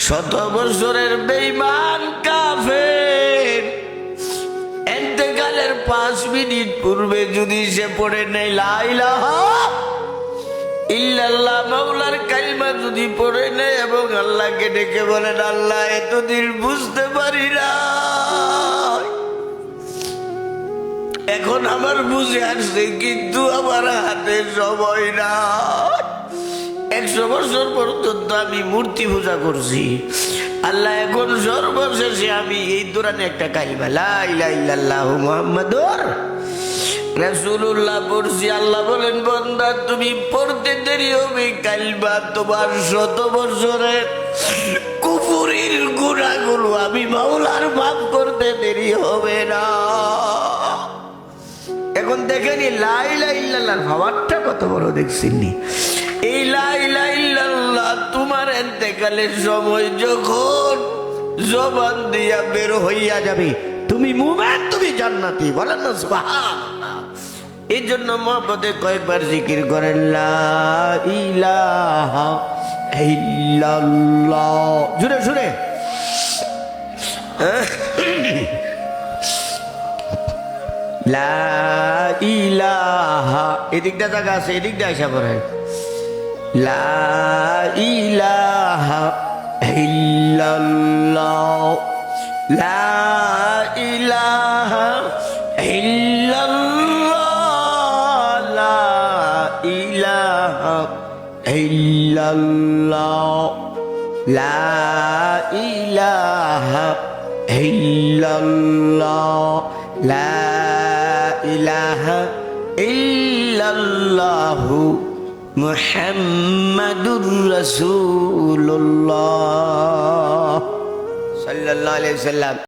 শত বছরের বেঈমান কাফের ইন্তেকালের 5 মিনিট পূর্বে যদি সে পড়ে নেয় লা ইলাহা ইল্লাল্লাহ মাওলার কালিমা যদি পড়ে নেয় এবং আল্লাহকে ডেকে বলেন, আল্লাহ এতদিন বুঝতে পারি না, এখন আমার বুঝে আসছে, কিন্তু আমার হাতে সময় না। 100 বছর পর্যন্ত আমি মূর্তি পূজা করছি, আল্লাহ এখন সর্বশেষে আমি এই দৌড়ানে একটা কালিমা লা ইলাহা ইল্লাল্লাহু মুহাম্মাদুর রাসূলুল্লাহ পড়ছি। আল্লাহ বলেন, বান্দা তুমি পড়তে দেরি হবে, কালিমা তোমার 100 বছরের কুফরির গুনাহগুলো আমি মাওলার মাফ করতে দেরি হবে না। এখন দেখেনি লা ইলাহা ইল্লাল্লাহর পাওয়ারটা কত বড়, দেখছিনি? এই লা ইলাহা ইল্লাল্লাহ তোমার ইন্তেকালের সময় যখন জবান দিয়া বের হইয়া যাবে, তুমি মুমিন, তুমি জান্নাতি, বলেন না সুবহানাল্লাহ। এই জন্য মহব্বতে কয়েকবার জিকির করেন লা ইলাহা ইল্লাল্লাহ, জুড়ে জুড়ে লা ইলাহা। এদিকটা জায়গা আছে, এদিকটা আসা পড়েন লা ইলাহা ইল্লাল্লাহ, লা ইলাহা ইল্লাল্লাহ, লা ইলাহা ইল্লাল্লাহ, লা ইলাহা ইল্লাল্লাহ, লা ইলাহা ইল্লাল্লাহু মুহাম্মাদুর রাসূলুল্লাহ সাল্লাল্লাহু আলাইহি ওয়াসাল্লাম।